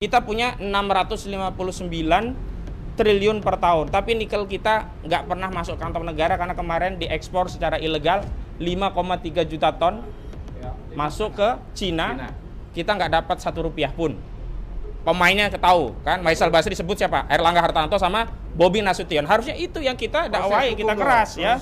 Kita punya 659 triliun per tahun, tapi nikel kita nggak pernah masuk kantong negara karena kemarin diekspor secara ilegal 5,3 juta ton masuk ke Cina. Kita nggak dapat 1 rupiah pun. Pemainnya ketahu kan, Faisal Basri disebut siapa? Erlangga Hartarto sama Bobi Nasution. Harusnya itu yang kita dakwai, kita keras ya.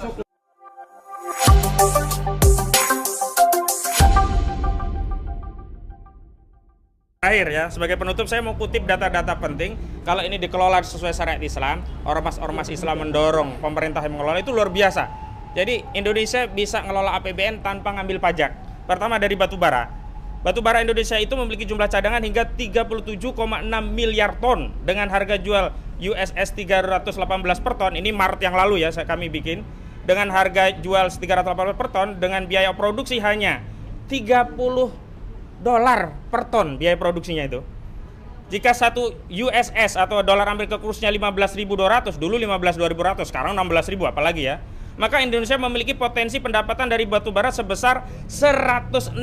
Akhir ya, sebagai penutup saya mau kutip data-data penting. Kalau ini dikelola sesuai syariat Islam, ormas-ormas Islam mendorong pemerintah yang mengelola itu luar biasa. Jadi Indonesia bisa ngelola APBN tanpa ngambil pajak. Pertama dari batu bara. Batu bara Indonesia itu memiliki jumlah cadangan hingga 37,6 miliar ton dengan harga jual USS 318 per ton. Ini Maret yang lalu ya kami bikin. Dengan harga jual 318 per ton dengan biaya produksi hanya $30 per ton biaya produksinya itu. Jika satu USS atau dolar Amerika kursnya 15.200, dulu 15.200, sekarang 16.000 apalagi ya. Maka Indonesia memiliki potensi pendapatan dari batu bara sebesar 167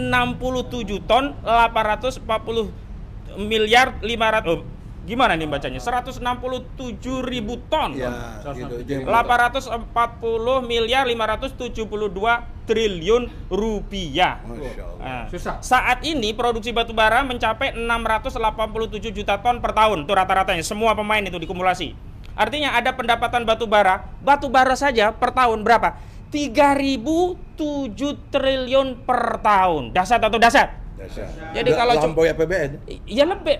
ton 840 miliar 500 gimana nih bacanya? 167 ribu ton ya, gitu, 840 miliar 572 triliun rupiah. Nah, saat ini produksi batu bara mencapai 687 juta ton per tahun. Itu rata-ratanya, semua pemain itu dikumulasi. Artinya ada pendapatan batu bara saja per tahun berapa? 3.007 triliun per tahun. Dahsyat atau dahsyat? Jadi kalau lampaui APBN. Iya lebih.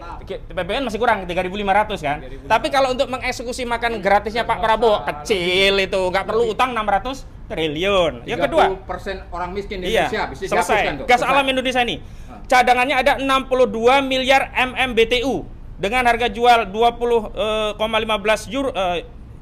APBN masih kurang 3.500 kan. Tapi kalau untuk mengeksekusi makan gratisnya Pak Prabowo kecil itu, nggak perlu utang 600 triliun. Yang kedua, 30% orang miskin di Indonesia bisa selesai. Gas alam Indonesia ini cadangannya ada 62 miliar MMBTU dengan harga jual 20,15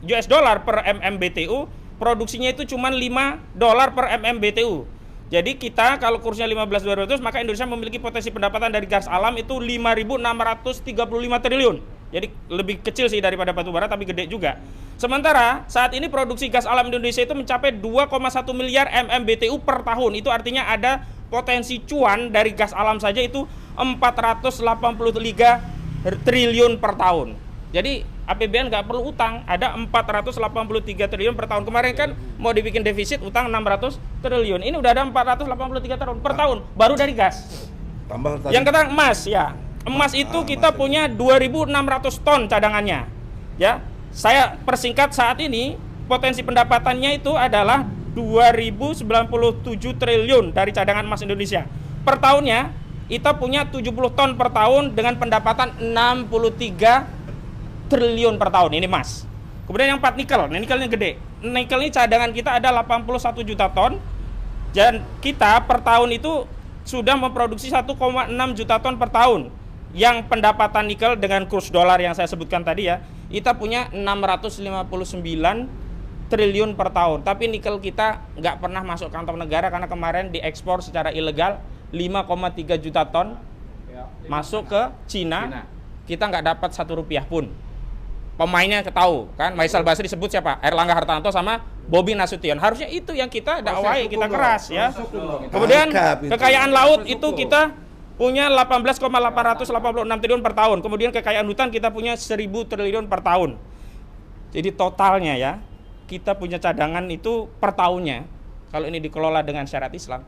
US dollar per MMBTU. Produksinya itu cuma $5 per MMBTU. Jadi kita kalau kursnya 15.200 maka Indonesia memiliki potensi pendapatan dari gas alam itu 5.635 triliun. Jadi lebih kecil sih daripada batu bara tapi gede juga. Sementara saat ini produksi gas alam Indonesia itu mencapai 2,1 miliar MMBTU per tahun. Itu artinya ada potensi cuan dari gas alam saja itu 483 triliun per tahun. Jadi APBN nggak perlu utang, ada 483 triliun per tahun. Kemarin kan mau dibikin defisit utang 600 triliun. Ini udah ada 483 triliun per tahun, baru dari gas. Tambah tadi. Yang ketiga emas ya. Emas itu kita punya 2.600 ton cadangannya. Ya. Saya persingkat saat ini potensi pendapatannya itu adalah 2.097 triliun dari cadangan emas Indonesia. Per tahunnya kita punya 70 ton per tahun dengan pendapatan 63 triliun per tahun, ini emas. Kemudian yang 4 nikel, nah nikelnya gede. Nikel ini cadangan kita ada 81 juta ton. Dan kita per tahun itu sudah memproduksi 1,6 juta ton per tahun. Yang pendapatan nikel dengan kurs dolar yang saya sebutkan tadi ya, kita punya 659 triliun per tahun. Tapi nikel kita nggak pernah masuk kantong negara karena kemarin diekspor secara ilegal 5,3 juta ton masuk ke Cina. Kita nggak dapat 1 rupiah pun. Pemainnya ketahu kan, Faisal Basri disebut siapa? Erlangga Hartarto sama Bobi Nasution. Harusnya itu yang kita dakwai, kita keras ya. Kemudian kekayaan laut itu kita punya 18,886 triliun per tahun. Kemudian kekayaan hutan kita punya 1.000 triliun per tahun. Jadi totalnya ya, kita punya cadangan itu per tahunnya, kalau ini dikelola dengan syariat Islam,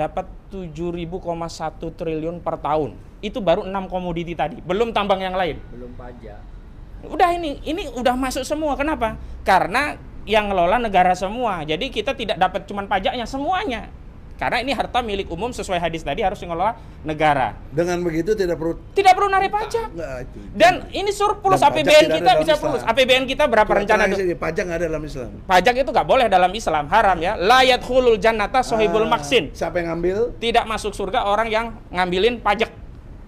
dapat 7.000,1 triliun per tahun. Itu baru 6 komoditi tadi, belum tambang yang lain. Belum pajak. Udah ini udah masuk semua. Kenapa? Karena yang ngelola negara semua. Jadi kita tidak dapat cuman pajaknya, semuanya. Karena ini harta milik umum sesuai hadis tadi harus ngelola negara. Dengan begitu tidak perlu narik pajak. Itu. Dan ini surplus APBN kita bisa surplus. APBN kita berapa rencana? Pajak nggak ada dalam Islam. Pajak itu nggak boleh dalam Islam, haram ya. La yadkhulul jannata sohibul maksin. Siapa yang ngambil? Tidak masuk surga orang yang ngambilin pajak.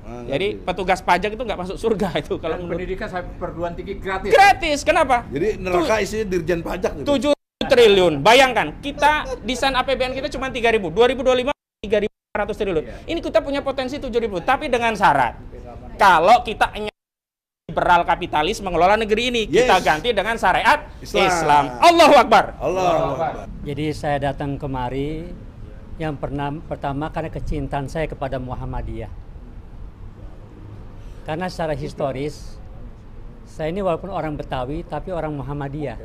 Jadi petugas pajak itu nggak masuk surga itu kalau pendidikan perguruan tinggi gratis. Gratis, kenapa? Jadi neraka isinya dirjen pajak. 7 triliun. Bayangkan, kita desain APBN kita cuma 3.000. 2025 3.500 triliun. Ini kita punya potensi 7.000, tapi dengan syarat. Kalau kita liberal kapitalis mengelola negeri ini, kita ganti dengan syariat Islam. Allahu Akbar. Allahu Akbar. Jadi saya datang kemari yang pertama karena kecintaan saya kepada Muhammadiyah. Karena secara historis, saya ini walaupun orang Betawi, tapi orang Muhammadiyah.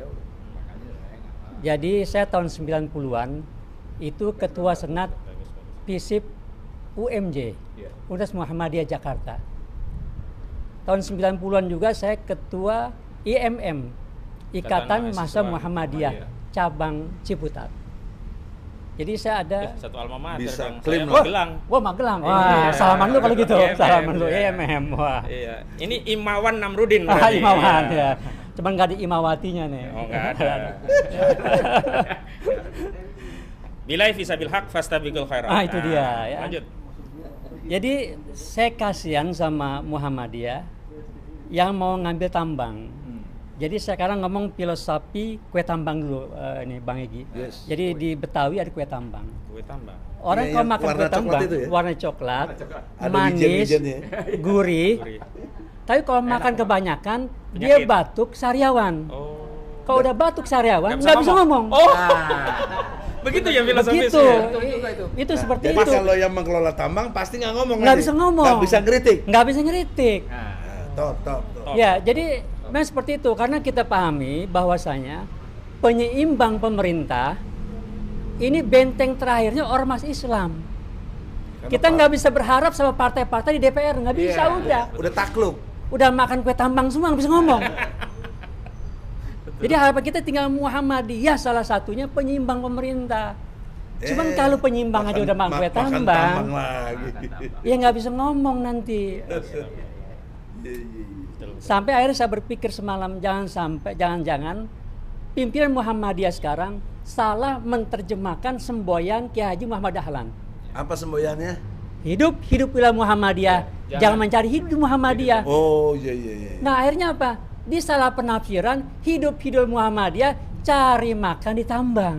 Jadi saya tahun 90-an itu ketua senat FISIP UMJ, Universitas Muhammadiyah Jakarta. Tahun 90-an juga saya ketua IMM, Ikatan Mahasiswa Muhammadiyah, cabang Ciputat. Jadi saya ada Satu alma mater Bisa dong. klaim Saya lah. Magelang. Wah, Magelang. Wah, salaman lu kalau gitu. IMM, Salaman lu ya. IMM. Wah. Iya. Ini Imawan Namrudin Ah, berarti. Imawan Iya. ya. Cuman nggak ada Imawatinya nih. Oh, nggak ada. Bilai fisabil haq fastabiqul khairat. Ah, itu dia, ya. Lanjut. Jadi saya kasihan sama Muhammadiyah yang mau ngambil tambang. Jadi sekarang ngomong filosofi kue tambang dulu, ini Bang Egy. Yes. Jadi di Betawi ada kue tambang. Kue tambah. Orang Iya, kalau yang makan warna kue coklat tambang, itu ya? warna coklat, Ada manis, wijen-wijennya. gurih. Gurih. Tapi kalau makan kebanyakan, dia Penyakit. batuk sariawan. Oh. Kalau udah batuk sariawan, Nggak nggak bisa ngomong. Oh. Nah, Begitu ya filosofisnya. Begitu. Betul juga itu. Itu seperti Jadi itu. kalau yang mengelola tambang pasti nggak ngomong. Nggak nanti. bisa ngomong. Nggak bisa ngeritik. Nggak bisa ngeritik. Nah, Top. Top. Ya, jadi memang seperti itu karena kita pahami bahwasanya penyeimbang pemerintah ini benteng terakhirnya ormas Islam. Kita nggak bisa berharap sama partai-partai di DPR, nggak bisa Iya. udah. Udah takluk. Udah makan kue tambang semua nggak bisa ngomong. Jadi harapan kita tinggal Muhammadiyah salah satunya penyeimbang pemerintah. Cuman kalau penyeimbang aja udah makan kue makan tambang, lagi. ya nggak bisa ngomong nanti. Sampai akhirnya saya berpikir semalam jangan-jangan pimpinan Muhammadiyah sekarang salah menerjemahkan semboyan Kiai Haji Muhammad Dahlan. Apa semboyannya? Hidup-hiduplah Muhammadiyah, jangan mencari hidup Muhammadiyah. Oh iya. Nah akhirnya apa? Di salah penafsiran hidup Muhammadiyah cari makan di tambang.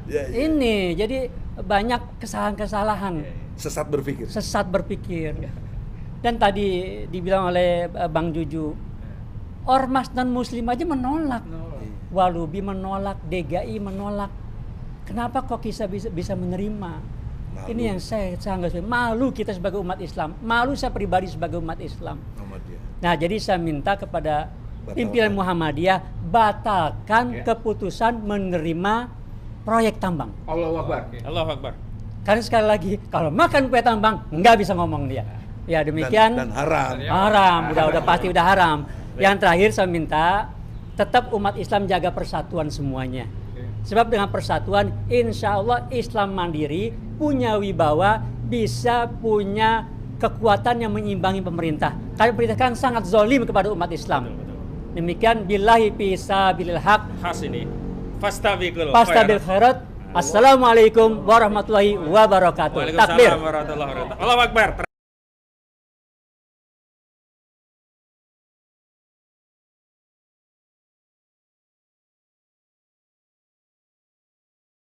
Iya. Ini jadi banyak kesalahan-kesalahan, Sesat berpikir. sesat berpikir. Dan tadi dibilang oleh Bang Juju, ormas non muslim aja menolak. Walubi menolak, DGI menolak. Kenapa kok kita bisa menerima? Malu. Ini yang saya sangat malu kita sebagai umat Islam. Malu saya pribadi sebagai umat Islam. Muhammadiyah. Nah, jadi saya minta kepada Batalkan. pimpinan Muhammadiyah batalkan keputusan menerima proyek tambang. Allahu Akbar. Allahu Akbar. Karena sekali lagi, kalau makan kue tambang nggak bisa ngomong dia. Ya demikian. Dan haram. Haram, udah pasti udah haram. Yang terakhir saya minta tetap umat Islam jaga persatuan semuanya. Sebab dengan persatuan, insya Allah Islam mandiri, punya wibawa, bisa punya kekuatan yang menyimbangi pemerintah. Karena pemerintah kan sangat zolim kepada umat Islam. Demikian billahi fisabilil haq. Khas ini. Fastabiqul Fastabil khairat. Assalamualaikum warahmatullahi wabarakatuh. Takbir. Waalaikumsalam warahmatullahi wabarakatuh. Allahu Akbar.